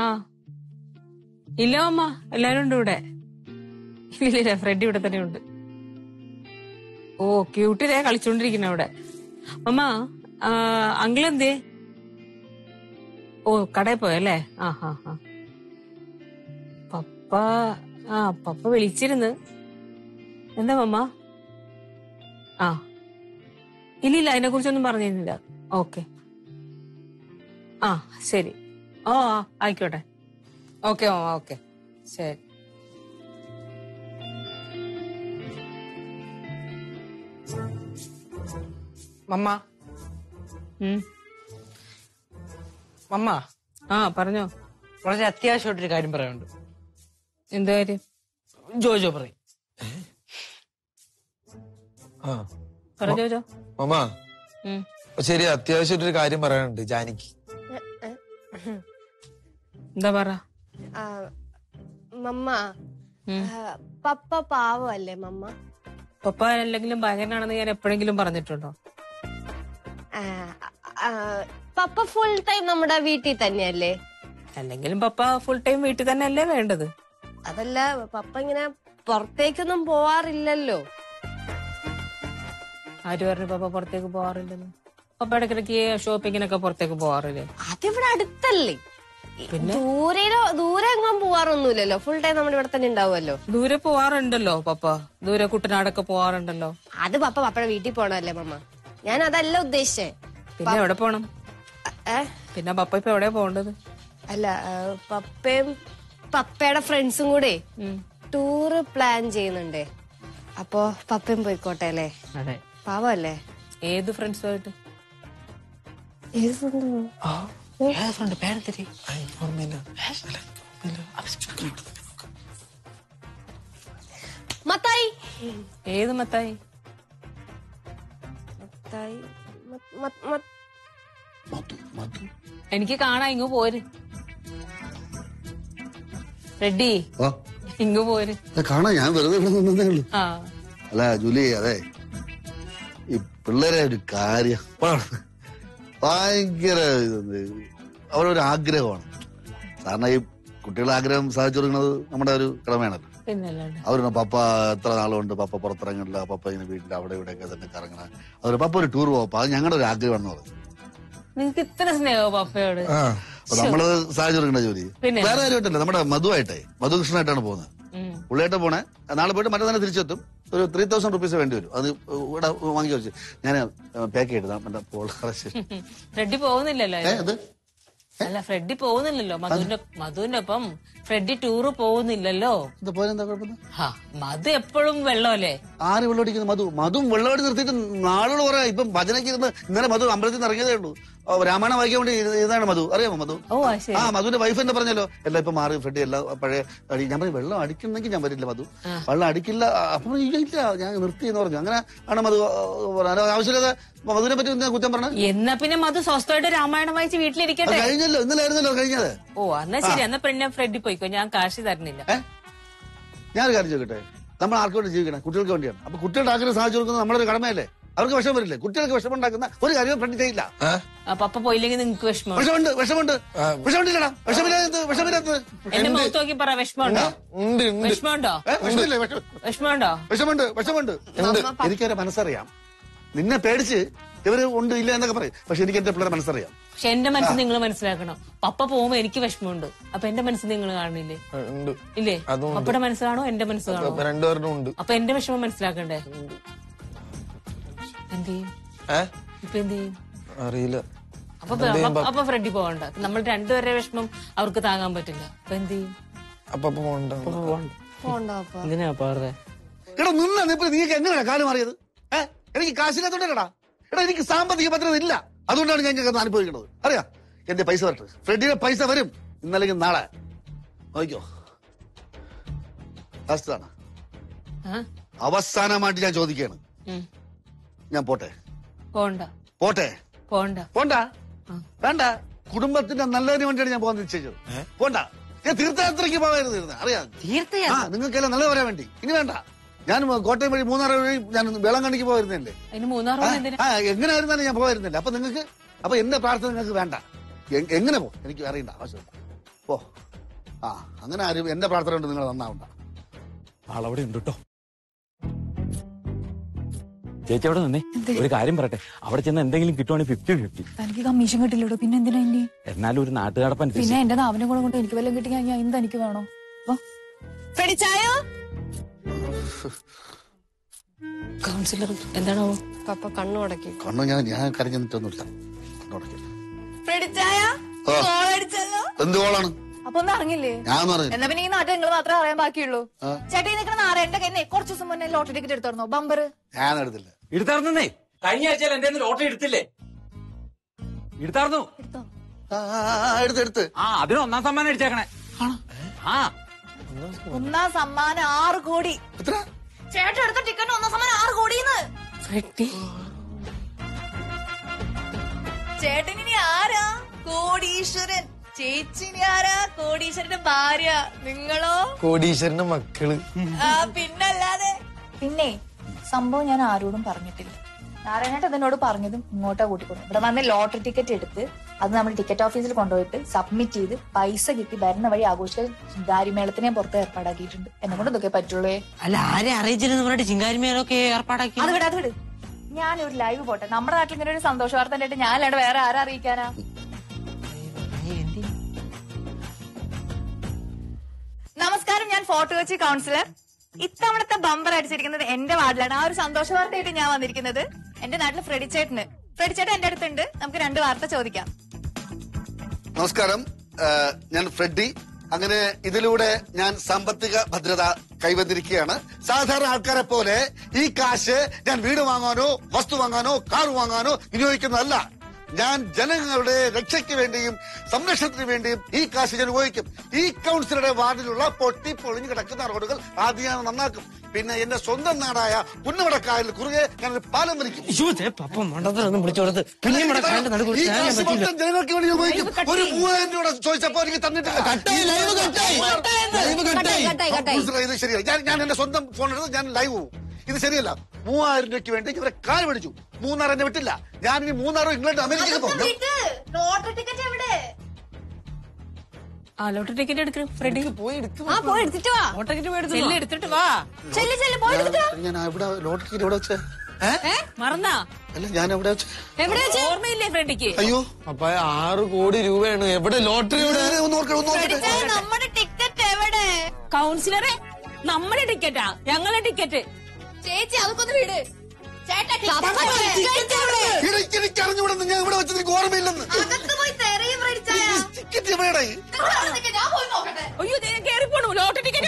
ആ ഇല്ല അമ്മ, എല്ലാരും ഉണ്ട് ഇവിടെ. ഇല്ല, ഫ്രെഡ് ഇവിടെ തന്നെ ഉണ്ട്. ഓ ക്യൂട്ടിലെ കളിച്ചോണ്ടിരിക്കുന്ന അവിടെ. അമ്മ അങ്കിൾ എന്തേ? ഓ കടയിൽ പോയല്ലേ? പപ്പ വിളിച്ചിരുന്നു. എന്താ മമ്മ? ഇല്ല അതിനെ കുറിച്ചൊന്നും പറഞ്ഞിരുന്നില്ല. ഓക്കെ ശരി. ആയിക്കോട്ടെ. ഓക്കെ മാമ, ഓക്കെ ശരി. മമ്മ മമ്മ പറഞ്ഞോ. വളരെ അത്യാവശ്യമായിട്ടൊരു കാര്യം പറയാനുണ്ട്. എന്താ കാര്യം? ജോജോ പറയും. പറഞ്ഞോ. മമ്മ ശരി, അത്യാവശ്യമായിട്ടൊരു കാര്യം പറയാനുണ്ട് ജാനിക്ക്. എന്താ പറ. മമ്മ പപ്പ പാവല്ലേ മമ്മ? പപ്പ അല്ലെങ്കിലും ഭയങ്കരനാണെന്ന് ഞാൻ എപ്പോഴെങ്കിലും പറഞ്ഞിട്ടുണ്ടോ? പപ്പ ഫുൾ ടൈം നമ്മുടെ വീട്ടിൽ തന്നെയല്ലേ? അല്ലെങ്കിലും പപ്പ ഫുൾ ടൈം വീട്ടിൽ തന്നെ അല്ലേ വേണ്ടത്? അതല്ല, പപ്പ ഇങ്ങനെ പുറത്തേക്കൊന്നും പോവാറില്ലല്ലോ. ആര് പറഞ്ഞു പപ്പ പുറത്തേക്ക് പോവാറില്ലെന്ന്? പപ്പ ഇടയ്ക്കിടയ്ക്ക് ഷോപ്പിങ്ങിനൊക്കെ പുറത്തേക്ക് പോവാറില്ലേ? അതിവിടെ അടുത്തല്ലേ, പിന്നെ ദൂരെ എങ്ങും പോവാറൊന്നുമില്ലല്ലോ. ഫുൾ ടൈം നമ്മുടെ ഇവിടെ തന്നെ ഉണ്ടാവുമല്ലോ. ദൂരെ പോവാറുണ്ടല്ലോ പപ്പ, ദൂരെ കുട്ടനാടൊക്കെ പോവാറുണ്ടല്ലോ. അത് പപ്പയുടെ വീട്ടിൽ പോണല്ലേ മമ്മ, ഞാൻ അതല്ല ഉദ്ദേശിച്ചേ. പിന്നെ എവിടെ പോണം? പിന്നെ പപ്പ ഇപ്പൊ എവിടെയാ പോണ്ടത്? അല്ല, പപ്പയും പപ്പയുടെ ഫ്രണ്ട്സും കൂടെ ടൂറ് പ്ലാൻ ചെയ്യുന്നുണ്ടേ. അപ്പൊ പപ്പയും പോയിക്കോട്ടെ അല്ലേ? അതെ. പാവല്ലേ? ഏത് ഫ്രണ്ട്സുമായിട്ട്? മത്തായി. ഏത് മത്തായി? എനിക്ക് കാണാ, ഇങ്ങ് പോര്. റെഡി, ഇങ്ങ് പോര്. കാണാ, ഞാൻ വെറുതെ ഇവിടെ നിന്നേ ഉള്ളൂ. അല്ല ജൂലി, അതെ ഈ പിള്ളേരെ ഒരു കാര്യം ഭയങ്കര അവരൊരു ആഗ്രഹമാണ്. കാരണം ഈ കുട്ടികളുടെ ആഗ്രഹം സാധിച്ചു കൊടുക്കുന്നത് നമ്മുടെ ഒരു കടമയാണല്ലോ. അവര് പപ്പ എത്ര നാളുകൊണ്ട് പപ്പ പുറത്തിറങ്ങില്ല, പപ്പ ഇങ്ങനെ വീട്ടിൽ അവിടെ ഇവിടെയൊക്കെ തന്നെ കറങ്ങണം, അവര് പപ്പ ഒരു ടൂർ പോകാം, അത് ഞങ്ങളുടെ ഒരു ആഗ്രഹമാണെന്ന് പറഞ്ഞു. നിങ്ങക്ക് ഇത്ര സ്നേഹോ പപ്പയോട്? അപ്പൊ നമ്മള് സാധിച്ചു കൊടുക്കേണ്ട ജോലി വേറെ കാര്യമായിട്ടല്ല, നമ്മുടെ മധുകൃഷ്ണനായിട്ടാണ് പോകുന്നത്. പുള്ളിയായിട്ട് പോണേ, നാളെ പോയിട്ട് മറ്റേ തന്നെ തിരിച്ചെത്തും. ഒരു 3000 റുപ്പീസ് വേണ്ടി വരും. അത് ഇവിടെ വാങ്ങി വെച്ച് ഞാൻ പാക്ക് ചെയ്തത്. ഫ്രെഡി പോകുന്നില്ലല്ലോ. അല്ല, ഫ്രെഡി പോകുന്നില്ലല്ലോ മധുവിന്റെ ഒപ്പം. Freddy tour പോകുന്നില്ലല്ലോ. മധു എപ്പോഴും വെള്ളമല്ലേ? ആര് വെള്ളം അടിക്കുന്നത്? മധു വെള്ളം അടി നിർത്തിയിട്ട് നാളുകൾ പറയാ. ഇപ്പം ഭജനയ്ക്ക് ഇരുന്ന് ഇന്നലെ മധു അമ്പലത്തിൽ നിന്ന് ഇറങ്ങിയതേ ഉള്ളൂ. രാമായണം വായിക്കാൻ വേണ്ടി ഇതാണ് മധു. അറിയാമോ മധു? മധുവിന്റെ വൈഫ് എന്നെ പറഞ്ഞല്ലോ, എല്ലാം ഇപ്പൊ മാറി ഫ്രെഡി എല്ലാം പഴയ അടി. ഞാൻ പറഞ്ഞു വെള്ളം അടിക്കുന്നെങ്കിൽ ഞാൻ വരില്ല മധു, വെള്ളം അടിക്കില്ല. അപ്പൊ ഇല്ല, ഞാൻ നിർത്തി എന്ന് പറഞ്ഞു. അങ്ങനെ ആണ് മധു. ആവശ്യമില്ലാതെ മധുവിനെ പറ്റി കുറ്റം പറഞ്ഞു. എന്നാ പിന്നെ മധു സ്വസ്ഥമായിട്ട് രാമായണം വായിച്ച് വീട്ടിലിരിക്കട്ടെ. കഴിഞ്ഞല്ലോ, ഇന്നലെ ആയിരുന്നല്ലോ കഴിഞ്ഞത്. എന്നാ ശരി, എന്നാ പിന്നെ ഫ്രെഡി പോയിക്കോ, ഞാൻ കാശ് തരുന്നില്ല. ഞാനൊരു കാര്യം ചോദിക്കട്ടെ, നമ്മൾ ആർക്ക് വേണ്ടി ജീവിക്കണം? കുട്ടികൾക്ക് വേണ്ടിയാണ്. അപ്പൊ കുട്ടികളുടെ ആഗ്രഹം സാധിച്ചു കൊടുക്കുന്നത് നമ്മളൊരു കടമയല്ലേ? അവർക്ക് വിഷമം വരില്ലേ? കുട്ടികൾക്ക് വിഷമം ഉണ്ടാക്കുന്ന ഒരു കാര്യം ഫ്രണ്ട് ചെയ്യില്ല. പപ്പ പോയില്ലെങ്കിൽ നിങ്ങൾക്ക് വിഷമം? വിഷമമില്ലടാ, വിഷമില്ലാത്തത്. എന്റെ മുഖത്ത് നോക്കി പറ, വിഷമമുണ്ടോ? വിഷമുണ്ട്. എനിക്കൊരു മനസ്സറിയാം. നിന്നെ പേടിച്ച് ഇവര് ഉണ്ട് ഇല്ല എന്നൊക്കെ പറയും, പക്ഷെ എനിക്ക് എന്റെ പിള്ളേരെ മനസ്സറിയാം. പക്ഷെ എന്റെ മനസ്സ് നിങ്ങൾ മനസ്സിലാക്കണം. പപ്പ പോകുമ്പോ എനിക്ക് വിഷമമുണ്ട്, അപ്പൊ എന്റെ മനസ്സ് നിങ്ങൾ കാണുന്നില്ലേ? ഇല്ലേ? പപ്പയുടെ മനസ്സ് കാണോ എന്റെ മനസ്സ് കാണോ? അപ്പൊ എന്റെ വിഷമം മനസ്സിലാക്കണ്ടേ? എന്ത് ചെയ്യും ഇപ്പൊ? എന്ത് ചെയ്യും അറിയില്ല. അപ്പൊ ഫ്രെഡി പോകണ്ട. നമ്മൾ രണ്ടുപേരുടെ വിഷമം അവർക്ക് താങ്ങാൻ പറ്റില്ല. അപ്പൊ എന്ത് ചെയ്യും? എന്തിനാ പാറേ? എടാ നീക്ക് എങ്ങനെയാ കാലം മാറിയത്? എനിക്ക് കാശില്ലാത്തോണ്ടാ. എടാ എനിക്ക് സാമ്പത്തിക ഭദ്രത ഇല്ല, അതുകൊണ്ടാണ് ഞാൻ അനുഭവിക്കുന്നത്. അറിയാം, എന്റെ പൈസ വരട്ടെ. ഫ്രെഡിയുടെ പൈസ വരും ഇന്നല്ലെങ്കിൽ നാളെ. നോക്കിക്കോ, ലാസ്റ്റാണ്. അവസാനമായിട്ട് ഞാൻ ചോദിക്കുകയാണ്, ഞാൻ പോട്ടെ? വേണ്ട. കുടുംബത്തിന്റെ നല്ലതിന് വേണ്ടിയാണ് ഞാൻ പോകാൻ നിശ്ചയിച്ചത്. പോണ്ട. ഞാൻ തീർത്ഥയാത്രയ്ക്ക് പോകാതിരുന്നിരുന്നത് അറിയാം. നിങ്ങൾക്കെല്ലാം നല്ലത് പറയാൻ വേണ്ടി. ഇനി വേണ്ട. ഞാൻ കോട്ടയം വഴി മൂന്നാർ വഴി ഞാൻ വേളാങ്കണ്ണിക്ക് പോയിരുന്നില്ലേ? എങ്ങനെയായിരുന്നാലും ഞാൻ പോയിരുന്നില്ല. അപ്പൊ എന്റെ പ്രാർത്ഥന നിങ്ങൾക്ക് വേണ്ട. എങ്ങനെ പോകും എനിക്ക് അറിയണ്ട, ആവശ്യമില്ല. ഓ ആ അങ്ങനെ ആരും എന്റെ പ്രാർത്ഥന കൊണ്ട് നിങ്ങൾ നന്നാവണ്ട. ആളവിടെ ഉണ്ട് കേട്ടോ. ചേച്ചി അവിടെ നിന്നേ, ഒരു കാര്യം പറയട്ടെ. അവിടെ ചെന്ന് എന്തെങ്കിലും കിട്ടുവാണെങ്കിൽ 50-50. എനിക്ക് കമ്മീഷൻ കിട്ടില്ലടോ, പിന്നെ എന്തിനാ ഇനി? എന്നാലും ഒരു നാട്ടുകാരപ്പൻ. പിന്നെ എന്റെ നാവിനെ കൂടെ കൊണ്ട് എനിക്ക് വല്ലതും കിട്ടി കഴിഞ്ഞാൽ എന്ത് എനിക്ക് വേണോ? കൗൺസിലർ എന്താണോ പപ്പ കണ്ണു അടക്കി. കണ്ണു ഞാൻ കരഞ്ഞു നിന്നിട്ടൊന്നുമില്ല. കണ്ണുടക്കി. എന്ത് കോളാണ്? അപ്പൊ ഒന്നും അറിഞ്ഞില്ലേ? ഞാൻ പറഞ്ഞു. എന്നാ പിന്നെ ഈ നാട്ടിൽ നിങ്ങൾ മാത്രമേ അറിയാൻ ബാക്കിയുള്ളൂ. ചേട്ടാ ഈ നിൽക്കുന്ന നാരായണന്റെ കയ്യിൽ കുറച്ച് ദിവസം മുന്നേ ലോട്ടറി ടിക്കറ്റ് എടുത്തോർന്നോ? ബമ്പർ ഞാൻ എടുത്തില്ല. എടുത്താർന്നേ, കഴിഞ്ഞ ആഴ്ചയിൽ എന്റെ ലോട്ടറി എടുത്തില്ലേ? എടുത്താർന്നു. എടുത്ത് അതിന് 1ാം സമ്മാനം അടിച്ചേക്കണേ. ആ 1ാം സമ്മാനം 6 കോടി. എത്ര? ചേട്ടൻ എടുത്ത ടിക്കറ്റ് 1ാം സമ്മാനം 6 കോടിന്ന്. ചേട്ടൻ ഇനി ആരാ? കോടീശ്വരൻ. ചേച്ചിനി ആരാ? കോടീശ്വരന്റെ ഭാര്യ. നിങ്ങളോ? കോടീശ്വരന്റെ മക്കള്. പിന്നല്ലാതെ. പിന്നെ സംഭവം ഞാൻ ആരോടും പറഞ്ഞിട്ടില്ല. നാരായണേട്ടൻ എന്നോട് പറഞ്ഞതും ഇങ്ങോട്ടാ കൂട്ടിക്കൊണ്ടു. ഇവിടെ വന്ന് ലോട്ടറി ടിക്കറ്റ് എടുത്ത് അത് നമ്മൾ ടിക്കറ്റ് ഓഫീസിൽ കൊണ്ടുപോയിട്ട് സബ്മിറ്റ് ചെയ്ത് പൈസ കിട്ടി വരുന്ന വഴി ആഘോഷിക്കാൻ ചിങ്കാരിമേളത്തിനെ പുറത്ത് ഏർപ്പാടാക്കിയിട്ടുണ്ട്. എന്നെ കൊണ്ട് ഇതൊക്കെ പറ്റുള്ളൂ. അല്ല, ആരെ അറിയിച്ചിരുന്നു പറഞ്ഞിട്ട് ചിങ്കാരിമേളൊക്കെ ഏർപ്പാടാക്കി? അത് വിട്. ഞാനൊരു ലൈവ് പോട്ടെ. നമ്മുടെ നാട്ടിൽ ഇങ്ങനെ ഒരു സന്തോഷ വാർത്ത ഉണ്ടായിട്ട് ഞാൻ അല്ലാണ്ട് വേറെ ആരാ അറിയിക്കാനാ? നമസ്കാരം, ഞാൻ ഫോർട്ട് കൊച്ചി കൗൺസിലർ. ഇത്തവണത്തെ ബമ്പർ അടിച്ചിരിക്കുന്നത് എന്റെ വാർഡിലാണ്. ആ ഒരു സന്തോഷ വാർത്തയായിട്ട് ഞാൻ വന്നിരിക്കുന്നത്. എന്റെ നാട്ടിൽ ഫ്രെഡി ചേട്ടൻ എന്റെ അടുത്തുണ്ട്. നമുക്ക് 2 വാർത്ത ചോദിക്കാം. നമസ്കാരം, ഞാൻ ഫ്രെഡി. അങ്ങനെ ഇതിലൂടെ ഞാൻ സാമ്പത്തിക ഭദ്രത കൈവന്നിരിക്കുകയാണ്. സാധാരണ ആൾക്കാരെ പോലെ ഈ കാശ് ഞാൻ വീട് വാങ്ങാനോ വസ്തു വാങ്ങാനോ കാർ വാങ്ങാനോ വിനിയോഗിക്കുന്നതല്ല. ഞാൻ ജനങ്ങളുടെ രക്ഷയ്ക്ക് വേണ്ടിയും സംരക്ഷണത്തിന് വേണ്ടിയും ഈ കാശ് ഞാൻ ഉപയോഗിക്കും. ഈ കൗൺസിലറുടെ വാർഡിലുള്ള പൊട്ടി പൊളിഞ്ഞു കിടക്കുന്ന റോഡുകൾ ആദ്യം ഞാൻ നന്നാക്കും. പിന്നെ എന്റെ സ്വന്തം നാടായ പുന്നമടക്കായലിൽ കുറുകെ ഞാനൊരു പാലം വലിക്കും. ജനങ്ങൾക്ക് വേണ്ടി ഉപയോഗിക്കും. ഒരു 3000 രൂപ ചോദിച്ചപ്പോ എനിക്ക് തന്നിട്ടില്ല. ഇത് ശരിയല്ല. ഞാൻ എന്റെ സ്വന്തം ഫോണെടുത്ത് ഞാൻ ലൈവ് പോകും. ഇത് ശരിയല്ല. 3000 രൂപയ്ക്ക് വേണ്ടി ഇവരെ കാല് പിടിച്ചു. 3 എന്നെ വിട്ടില്ല. ഞാനിനി 3 ഇംഗ്ലണ്ട് അമേരിക്കക്ക് പോകും. ലോട്ടറി ടിക്കറ്റ് എവിടെ? ലോട്ടറി ടിക്കറ്റ് എടുക്കും ഫ്രെഡി. പോയി എടുത്തിട്ട് വാ. ലോട്ടറി ടിക്കറ്റ് പോയി എടുത്തിട്ട് വാ. ഞാൻ ഇവിടെ ലോട്ടറി ടിക്കറ്റ് എവിടെ വെച്ചേ? മറന്നാ? അല്ല, ഞാൻ എവിടെ വെച്ചേ? ഓർമ്മയില്ലേ ഫ്രെഡിക്ക്? അയ്യോ, അപ്പൊ 6 കോടി രൂപയാണ്. എവിടെ ലോട്ടറി? നമ്മുടെ ടിക്കറ്റ് എവിടെ? കൗൺസിലറെ, നമ്മുടെ ടിക്കറ്റാ, ഞങ്ങളുടെ ടിക്കറ്റ്. ചേച്ചി അതൊക്കെ ഒന്ന് വിട്. ചേട്ടാ എനിക്ക് അറിഞ്ഞൂടെ ഞാൻ ഇവിടെ വെച്ചത് എനിക്ക് ഓർമ്മയില്ലെന്ന്. ടിക്കറ്റ് എവിടെയായി? ഞാൻ പോയി നോക്കട്ടെ. അയ്യോ, കയറി പോണു. ലോട്ടറി ടിക്കറ്റ്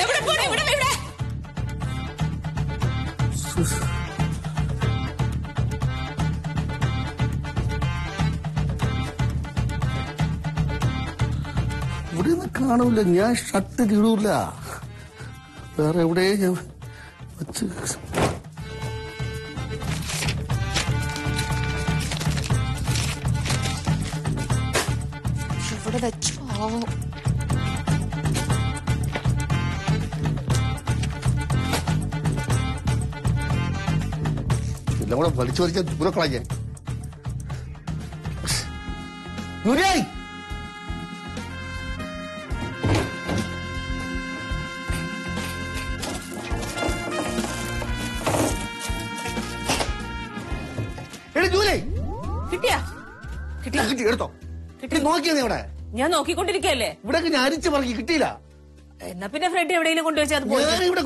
എവിടെ പോണു? ഇവിടെ ഇവിടെ നിന്ന് കാണൂല. ഞാൻ ഷർട്ട് ഇടൂല. വേറെ എവിടെ ഞാൻ വെച്ച് ഇവിടെ വെച്ചു. എല്ലാം കൂടെ വലിച്ചു വലിച്ച ദൂരക്കളാൻ ദൂരായി. എടുത്തോ. നോക്കിയത് ഇവിടെ ഞാൻ നോക്കിക്കൊണ്ടിരിക്കല്ലേ. ഇവിടെ ഞാൻ അരിച്ചു പറക്കി കിട്ടിയില്ല. എന്നാ പിന്നെ ഫ്രെഡ് എവിടെയെങ്കിലും കൊണ്ടുവച്ചാൽ ഞാൻ ഇവിടെ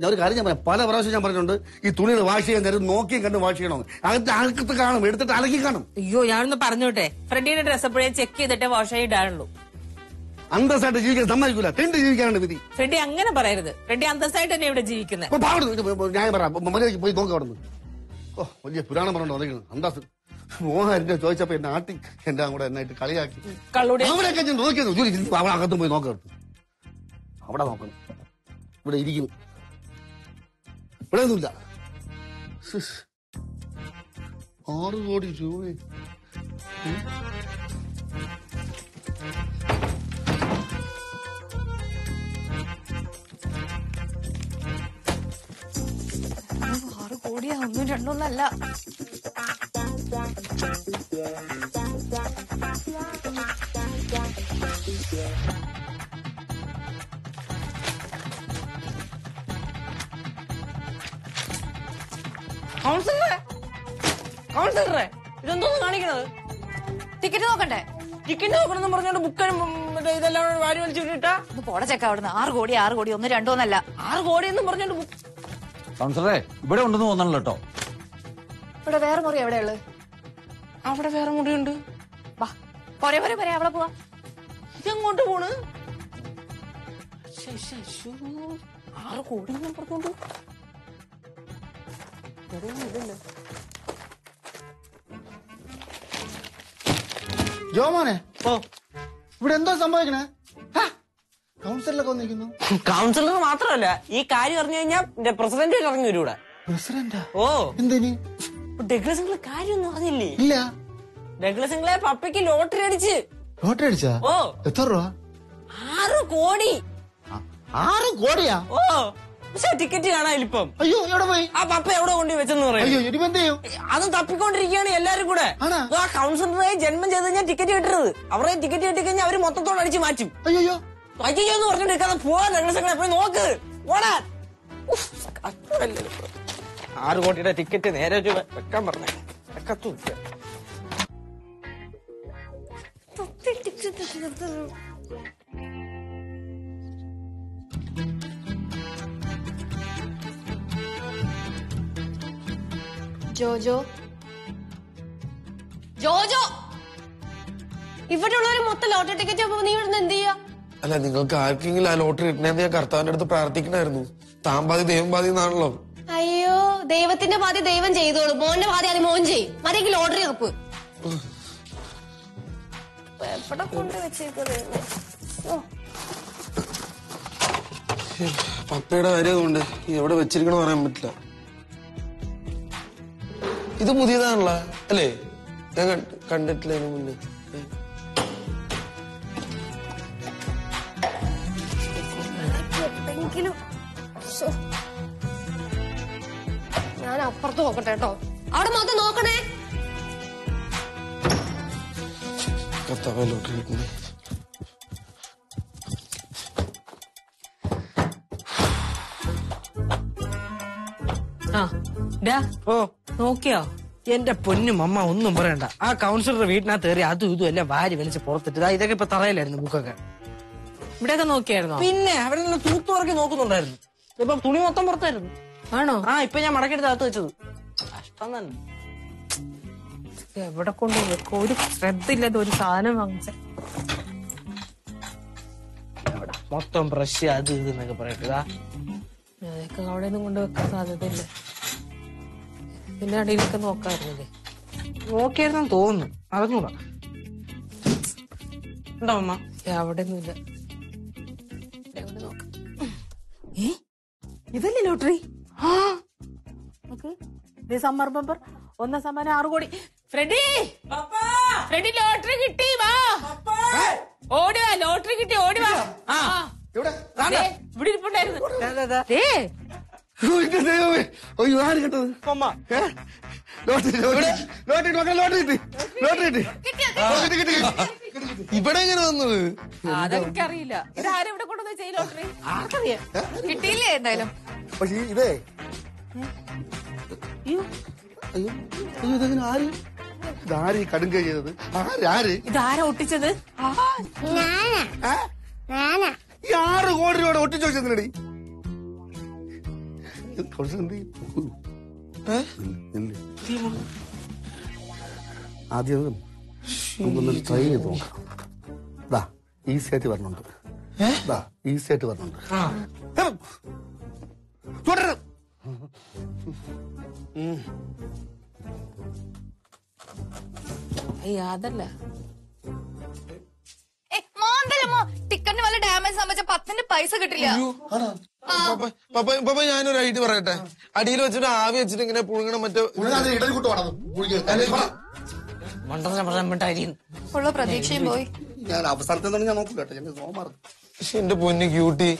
ഞാൻ ഒരു കാര്യം ഞാൻ പറയാം. പല പ്രാവശ്യം ഞാൻ പറഞ്ഞിട്ടുണ്ട്, ഈ തുണികൾ വാഷ് ചെയ്യാൻ നേരം നോക്കിയും കണ്ട് വാഷ് ചെയ്യണം. അകത്ത് അകത്ത് കാണും, എടുത്തിട്ട് അലക്കി കാണും. അയ്യോ, ഞാനൊന്ന് പറഞ്ഞോട്ടെ. ഫ്രെഡിയുടെ ഡ്രസ് എപ്പോഴേ ചെക്ക് ചെയ്തിട്ടേ വാഷ് ചെയ്തിടാനുള്ളൂ. അന്തസ്സായിട്ട് ജീവിക്കാൻ സമ്മതിക്കൂല. തെണ്ട് ജീവിക്കാനാണ് വിധി. ഫ്രെഡി അങ്ങനെ പറയരുത്. ഫ്രെഡി അന്തസ്സായിട്ട് തന്നെ ഇവിടെ ജീവിക്കുന്നത്. ഞാൻ പറയാം, മലയാളിക്ക് പോയി നോക്കാം അവിടെ നിന്ന്. ഓ, വലിയ പുരാണം പറഞ്ഞോ അറിയണം. അന്തസ് 3000 രൂപ ചോദിച്ചപ്പോ എന്നെ ആട്ടി എന്റെ കൂടെ എന്നായിട്ട് കളിയാക്കി. അവിടെയൊക്കെ ഞാൻ നോക്കിയത് അവിടെ അകത്തും പോയി നോക്കാം. അവിടെ നോക്കണം. ഇവിടെ ഇരിക്കുന്നു. ഇവിടെ ഒന്നുമില്ല. 6 കോടി രൂപ. കോടിയാ, 1 2 അല്ല. കൗൺസിലറെ ഇതെന്തോന്ന് കാണിക്കണത്? ടിക്കറ്റ് നോക്കണ്ടേ? ടിക്കറ്റ് നോക്കണമെന്ന് പറഞ്ഞോണ്ട് ബുക്കും ഇതെല്ലാം വാരി വലിച്ചിട്ടാ ഇത് പോടെ ചെക്ക അവിടുന്ന് 6 കോടി 6 കോടി 1 2 ഒന്നല്ല 6 കോടി എന്നും പറഞ്ഞോണ്ട് കൗൺസിലറെ ഇവിടെ ഉണ്ടെന്ന് തോന്നണല്ലോ കേട്ടോ. ഇവിടെ വേറെ മുറി എവിടെയുള്ളത്? അവിടെ വേറെ മുറിയുണ്ട്. വാ പോരെ പോരെ പോരെ അവിടെ പോവാ. ഇതെങ്ങോട്ട് പോണ്? 6 കോടി എന്നും പറഞ്ഞോണ്ട് ജോമോനെ ഇവിടെ എന്തോ സംഭവിക്കണേ? കൗൺസിലറൊക്കെ വന്നിരിക്കുന്നു. കൗൺസിലർ മാത്രമല്ല, ഈ കാര്യം അറിഞ്ഞു കഴിഞ്ഞാൽ പ്രസിഡന്റ് ഇറങ്ങി വരും ഇവിടെ. പ്രസിഡന്റാ? ഓ എന്തിനി? ഡഗ്ലസ് അങ്കിള് കാര്യമൊന്നും അറിഞ്ഞില്ലേ? ഇല്ല. ഡഗ്ലസ് അങ്കിളെ പപ്പയ്ക്ക് ലോട്ടറി അടിച്ച്. ലോട്ടറി അടിച്ചാ? ഓ. എത്ര രൂപ? 6 കോടി. 6 കോടിയാ? ഓ പക്ഷെ ടിക്കറ്റ് കാണാനിപ്പം. അയ്യോ എവിടെ പോയി? ആ പപ്പ എവിടെ കൊണ്ടു വെച്ചെന്ന് പറയും. അയ്യോ ഇനി എന്ത് ചെയ്യും? അത് തപ്പിക്കൊണ്ടിരിക്കുകയാണ് എല്ലാരും കൂടെ. ആ കൗൺസിലറെ ജന്മം ചെയ്ത് കഴിഞ്ഞാൽ ടിക്കറ്റ് കിട്ടരുത്. അവരെ ടിക്കറ്റ് കിട്ടി കഴിഞ്ഞാൽ അവര് മൊത്തത്തോടെ അടിച്ച് മാറ്റും. അയ്യോ അയ്യോ എന്ന് പറഞ്ഞിട്ട് പോവാൻ ഡഗ്ലസ് അങ്കിളെ പോയി നോക്ക്. ഓടാൻ 6 കോടിയുടെ ടിക്കറ്റ് നേരെ വെക്കാൻ പറഞ്ഞേ. ജോജോ ജോജോ ഇവിടെ ഉള്ളവര് മൊത്തം ലോട്ടറി ടിക്കറ്റ് ആകുമ്പോ നീ ഇവിടുന്ന് എന്ത് ചെയ്യാ? അല്ല, നിങ്ങൾക്ക് ആർക്കെങ്കിലും ആ ലോട്ടറി കിട്ടണേന്ന് ഞാൻ കർത്താവിന്റെ അടുത്ത് പ്രാർത്ഥിക്കണായിരുന്നു. താമ്പാതി ദൈവം പാതി എന്നാണല്ലോ. അയ്യോ ദൈവത്തിന്റെ പാതി ദൈവം ചെയ്തോളൂ, മോന്റെ പാതി അത് മോൻ ചെയ്യും. മതിയെങ്കിൽ ലോട്ടറി ഉറപ്പ്. എവിടെ കൊണ്ട് വെച്ചേക്കുന്നത്? പപ്പയുടെ കാര്യം കൊണ്ട് എവിടെ വെച്ചിരിക്കണമെന്ന് പറയാൻ പറ്റില്ല. ഇത് പുതിയതാണല്ലോ അല്ലേ? ഞാൻ കണ്ടിട്ടില്ല ഇതിനു മുന്നേ. ഞാൻ അപ്പുറത്ത് നോക്കട്ടെ കേട്ടോ. അവിടെ മൊത്തം നോക്കണേ. കർത്താവ് ലോട്ടറി കിട്ടുന്നേ. ഓ നോക്കിയോ? എന്റെ പൊന്നും അമ്മ ഒന്നും പറയണ്ട. ആ കൗൺസിലറുടെ വീട്ടിനകത്ത് കയറി അതും ഇതും എല്ലാം വാരി വലിച്ച് പുറത്തിട്ട് ഇതൊക്കെ ഇപ്പൊ തറയിലായിരുന്നു ബുക്കൊക്കെ. ഇവിടെയൊക്കെ നോക്കിയായിരുന്നോ? പിന്നെ അവിടെ നിന്ന് തൂത്തുറക്കി നോക്കുന്നുണ്ടായിരുന്നു. ഇപ്പൊ തുണി മൊത്തം പുറത്തായിരുന്നു. ആണോ? ആ ഇപ്പൊ ഞാൻ മടക്കെടുത്ത് അകത്ത് വെച്ചത്. കഷ്ടം തന്നെ. എവിടെ കൊണ്ട് വെക്കും? ഒരു ശ്രദ്ധ ഇല്ലാതെ ഒരു സാധനം വാങ്ങിച്ച മൊത്തം ബ്രഷ് അത് ഇത് എന്നൊക്കെ പറയട്ടെ. അതൊക്കെ അവിടെ ഒന്നും കൊണ്ട് വെക്കാൻ സാധ്യതയില്ല. ഇതിന്റെ അടിയിലൊക്കെ നോക്കാറുന്നില്ലേ? നോക്കിയായിരുന്നു തോന്നുന്നു. അറിഞ്ഞൂടാ. ഉണ്ടോ അമ്മ? അവിടെ ഒന്നുമില്ല. ഇതല്ലേ ലോട്ടറി? സമ്മർ ബമ്പർ 1 സമ്മാനം 6 കോടി. ഫ്രെഡി ഫ്രെഡി ലോട്ടറി കിട്ടി, വാ ഓടി വാ. ലോട്ടറി കിട്ടി, ഓടി വാ. ഇവിടെ ഇരിപ്പുണ്ടായിരുന്നു. അയ്യോ ആര് കേട്ടത്? ഇവിടെ എങ്ങനെ വന്നത്? അതൊക്കെ അറിയില്ല. ഇതാരും ഇവിടെ കൊണ്ടുവന്ന് ചെയ്യ ലോട്ടറി ആർക്കറിയാം. കിട്ടിയില്ലേ എന്തായാലും? പക്ഷേ ഇതേ അയ്യോ അയ്യോ ഇതെങ്ങനെ ആര്? ഇതാര് കടുങ്ക ചെയ്തത്? ആര്? ഇതാരാ ഒട്ടിച്ചത്? ഈ 6 കോടി രൂപ ഒട്ടിച്ചു വെച്ചെന്നടി. ആദ്യം നമുക്കൊന്ന് ട്രൈ ചെയ്ത് നോക്കാം. ദാ ഈസി ആയിട്ട് വരണുണ്ട്. ഈസി ആയിട്ട് വരണുണ്ട്. തുടരണം. അതല്ല ടിക്കറ്റിന് വല്ല ഡാമേജ് സംഭവിച്ച 10ന്റെ പൈസ കിട്ടില്ല. പപ്പ ഞാനൊരു ഐഡിയ പറയട്ടെ. അടിയിൽ വെച്ചിട്ട് ആവി വെച്ചിട്ട് ഇങ്ങനെ പുഴുങ്ങണം. മറ്റേ ഉള്ള പ്രതീക്ഷയും പോയി. ഞാൻ അവസാനത്തെ ഞാൻ നോക്കൂല കേട്ടോ. ഞാൻ നോമാറും. പക്ഷെ എന്റെ പൊന്ന് ക്യൂട്ടി.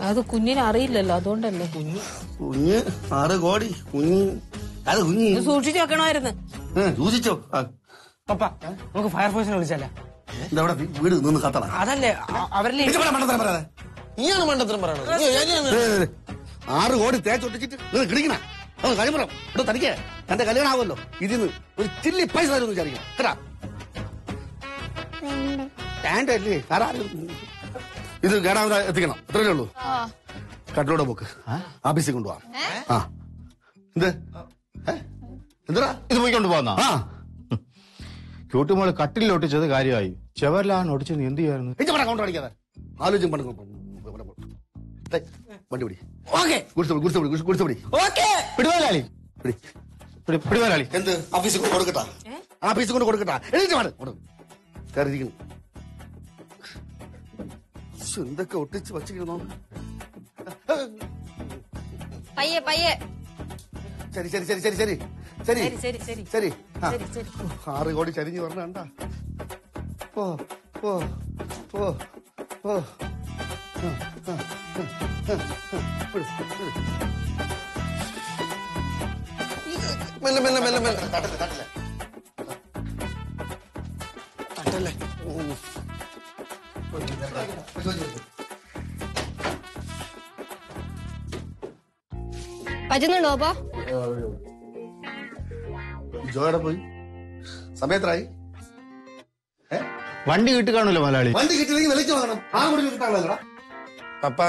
അത് കുഞ്ഞിനെ അറിയില്ലല്ലോ, അതുകൊണ്ടല്ലേ. കുഞ്ഞ് 6 കോടി കുഞ്ഞ്. അത് കുഞ്ഞ് സൂക്ഷിച്ചു വെക്കണമായിരുന്നു. സൂക്ഷിച്ചോ? പപ്പ നമുക്ക് ഫയർഫോഴ്സിനെ വിളിച്ചാലേ? ഇതവിടെ വീട് നിന്ന് കത്തണം. അതല്ലേ അവരല്ലേ നീയാണ് മണ്ടത്തരം പറയണത്. 6 കോടി തേച്ചൊട്ടിച്ചിട്ട് നിങ്ങൾ കിടിക്കണ കഴിയുമ്പോ ഇവിടെ തനിക്ക് എന്റെ കല്യാണം ആവുമല്ലോ. ഇതിന്ന് ഒരു ചില്ലി പൈസ തരുമെന്ന് വിചാരിക്കണം കേട്ടാ. സ്റ്റാൻഡല്ലേ ഇത് കേടാവൂല എത്തിക്കണം. അത്രയല്ലേ ഉള്ളൂ. കട്ടിലൂടെ പോക്ക് ഓഫീസിൽ കൊണ്ടുപോവാം. ആ എന്ത് എന്താ ഇത് പോയിക്കൊണ്ട് പോന്ന ആ ക്യൂട്ടുമോള് കട്ടിലിൽ ഒട്ടിച്ചത് കാര്യമായി. ചെവറിലാണ് ഒട്ടിച്ചത് എന്ത് ചെയ്യായിരുന്നു? കൗണ്ടർ അടിക്കാതെ ആലോചിച്ചും വണ്ടി പിടി. ഗുഡ്സ് പിടിവാലാളി പിടിവാലാളി എന്ത് ഓഫീസിൽ കൊണ്ട് കൊടുക്കട്ടാ? ഓഫീസിൽ കൊണ്ട് കൊടുക്കട്ടാ? എഴുതിട്ട് കയറിയിരിക്കുന്നു. എന്തൊക്കെ ഒട്ടിച്ച് വച്ചിരുന്നോ? പയ്യെ പയ്യെ. ശരി ശരി ശരി ശരി ശരി ശരി ശരി ശരി 6 കോടി ചരിഞ്ഞ് പറഞ്ഞ ഓ ഓ ഓ ഓ മെല്ലെ മെല്ലെ മെല്ലെ മെല്ലെ തട്ടല്ലേ. പറ്റുന്നുണ്ടോ അപ്പൊ? ജോയുടെ പോയി സമയത്തായി. വണ്ടി കിട്ടി കാണൂല്ലോ മലയാളി. വണ്ടി കിട്ടിയില്ലെങ്കിൽ വിളിച്ചു നോക്കണം. കിട്ടാണല്ലോ പപ്പ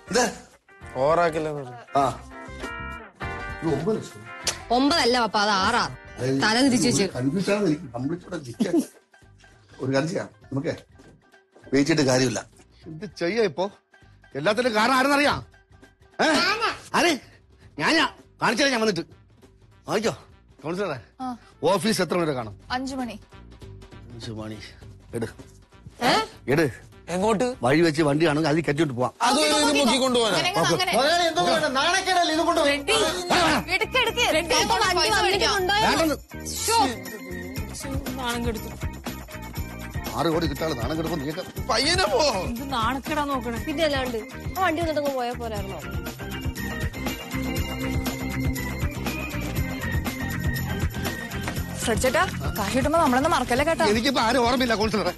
ഇത് ഓറാക്കില്ല. ആ 9 ലക്ഷം. 9 അല്ല പപ്പ, അത് 6. തല തിരിച്ചു വെച്ച് കൺഫ്യൂഷനാണ് എനിക്ക്. കംപ്ലീറ്റ് നിൽക്കാൻ ഒരു കാര്യം ചെയ്യാം. നമുക്ക് വെയിച്ചിട്ട് കാര്യമില്ല. എന്ത് ചെയ്യാ ഇപ്പോ? എല്ലാത്തിനും കാരണം ആരെന്നറിയാം? ആരെ? ഞാനാ കാണിച്ചാലേ ഞാൻ വന്നിട്ട് വായിക്കോ. കൗൺസിലറെ ഓഫീസ് എത്ര മണി കാണും? 5 മണി. 5 മണി എട് എങ്ങോട്ട്? വഴി വെച്ച് വണ്ടി കാണും, അതിൽ കെട്ടിട്ട് പോവാം. അത് മുക്കിക്കൊണ്ടുപോകാനാ. നാണക്കേടല്ലേ ഇത് കൊണ്ട് നാണം കെടുത്തു. 6 കോടി കിട്ടാതെ നാണം കിടക്കും. നീക്ക പയ്യനെ പോ. ഇത് നാണക്കേടാ നോക്കണേ. പിന്നെ അല്ലാണ്ട് ആ വണ്ടി വന്നിട്ടങ്ങ് പോയാ പോരായിരുന്നോ? ഫ്രെഡ് ചേട്ടാ കാശ് കിട്ടുമ്പോ നമ്മളൊന്ന് മറക്കല്ലേ കേട്ടോ. എനിക്കിപ്പോ ആരും ഓർമ്മയില്ല കൗൺസിലറെ.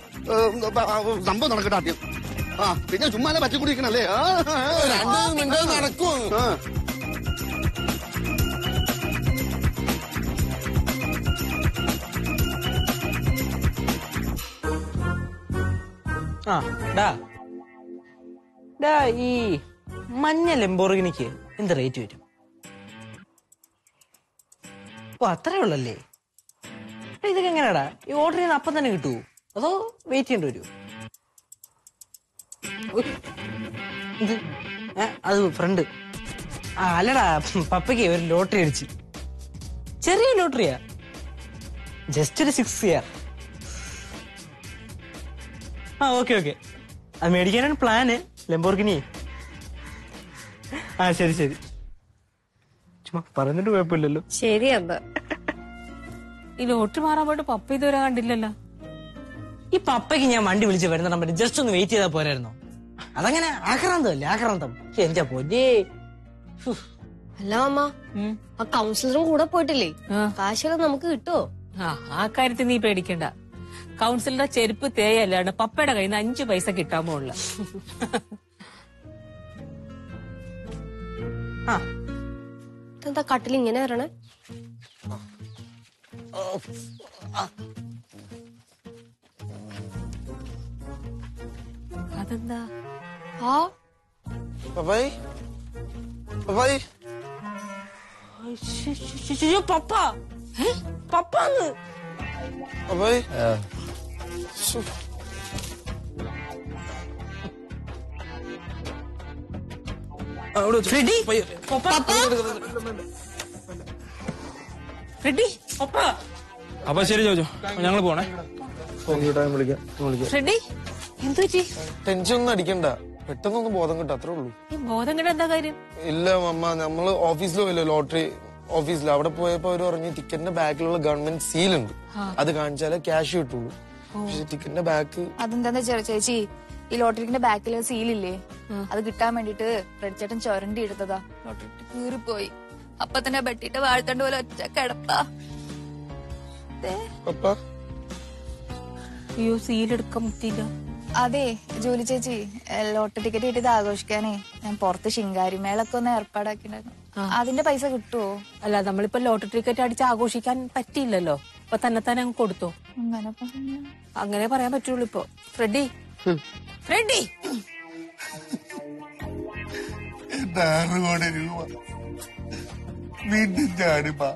സംഭവം നടക്കട്ടെ ആദ്യം. ആ പിന്നെ ചുമ്മാനെ പറ്റിക്കുടിക്കണല്ലേ. 2 മിനിറ്റ് നടക്കും. ഈ മഞ്ഞ ലെംബോർഗിനിക്ക് എന്ത് റേറ്റ് വരും? ഓ അത്രേ ഉള്ളല്ലേ? ഇതൊക്കെ എങ്ങനെയാടാ? ഈ ഓർഡർ ചെയ്യുന്ന അപ്പം തന്നെ കിട്ടുമോ അതോ വെയിറ്റ് ചെയ്യേണ്ടി വരുമോ? ഇത് അത് ഫ്രണ്ട്. അല്ലടാ, പപ്പയ്ക്ക് ഒരു ലോട്ടറി അടിച്ച്. ചെറിയ ലോട്ടറിയാ, ജസ്റ്റ് ഒരു 6 year. ഓക്കെ അത് മേടിക്കാനാണ് പ്ലാന്. ലെംബോർഗിനി. ശരി ശരി. ചുമ്മാ പറഞ്ഞിട്ട് കുഴപ്പമില്ലല്ലോ. ശരി അമ്മ. ഈ ലോട്ടറി മാറാൻ പോയിട്ട് പപ്പ ഇതുവരെ കണ്ടില്ലല്ലോ. ഈ പപ്പയ്ക്ക് ഞാൻ വണ്ടി വിളിച്ച് വരുന്ന പറ്റി ജസ്റ്റ് ഒന്ന് വെയിറ്റ് ചെയ്താൽ പോരായിരുന്നോ? അതങ്ങനെ ആക്രാന്തമല്ലേ? ആക്രാന്തം എന്താ പൊന്നേ. അല്ല അമ്മ, ആ കൗൺസിലറും കൂടെ പോയിട്ടില്ലേ? കാശൊക്കെ നമുക്ക് കിട്ടുമോ? ആ കാര്യത്തിൽ നീ പേടിക്കണ്ട. കൗൺസിലറുടെ ചെരുപ്പ് തേയല്ലാണ് പപ്പയുടെ കയ്യിൽ നിന്ന് 5 പൈസ കിട്ടാൻ പോണില്ല. എന്താ കട്ടിൽ ഇങ്ങനെ വരണേ? അതെന്താ? പപ്പായി പപ്പായി പപ്പ പപ്പാന്ന് പപ്പായി ഫ്രെഡി ഫ്രെഡി അപ്പൊ ശരി ചോദിച്ചോ, ഞങ്ങൾ പോണേ. ഫ്രെഡി എന്തു പറ്റി? ടെൻഷൻ ഒന്നും അടിക്കണ്ട, പെട്ടെന്നൊന്നും ബോധം കിട്ടും, അത്രേ ഉള്ളൂ. ഈ ബോധം കിട്ടാൻ എന്താ കാര്യം? ഇല്ല മമ്മ, നമ്മള് ഓഫീസിൽ പോയല്ലോ, ലോട്ടറി ഓഫീസിൽ. അവിടെ പോയപ്പോ അവര് പറഞ്ഞു ടിക്കറ്റിന്റെ ബാക്കിലുള്ള ഗവൺമെന്റ് സീൽ ഉണ്ട്, അത് കാണിച്ചാലേ ക്യാഷ് കിട്ടുള്ളൂ. പക്ഷെ ടിക്കറ്റിന്റെ ബാക്ക് അതെന്താന്ന് ചേച്ചി, ഈ ലോട്ടറിന്റെ ബാക്കില് സീലില്ലേ, അത് കിട്ടാൻ വേണ്ടിട്ട് ഫ്രെഡ് ചേട്ടൻ ചുരണ്ടി എടുത്തതാ. ലോട്ടറി കീറിപ്പോയി. അപ്പൊ തന്നെ ബെട്ടിട്ട് വാഴ്ത്തണ്ട് പോലെ ഒറ്റ കിടപ്പാ. പപ്പ അയ്യോ, സീലെടുക്കാൻ പറ്റിയില്ല. അതെ ജോലി ചേച്ചി, ലോട്ടറി ടിക്കറ്റ് കിട്ടിയത് ആഘോഷിക്കാനേ ഞാൻ പുറത്ത് ശിങ്കാരിമേളൊക്കെ ഒന്ന് ഏർപ്പാടാക്കിണ്ടായിരുന്നു. അതിന്റെ പൈസ കിട്ടുവോ? അല്ല, നമ്മളിപ്പോ ലോട്ടറി ടിക്കറ്റ് അടിച്ച് ആഘോഷിക്കാൻ പറ്റിയില്ലല്ലോ. ഇപ്പൊ തന്നെ അങ്ങ് കൊടുത്തു. അങ്ങനെ പറയാൻ പറ്റുള്ളൂ ഇപ്പൊ. ഫ്രെഡി ഫ്രെഡി 6 കോടി രൂപ വീണ്ടും ചാടിപ്പാ.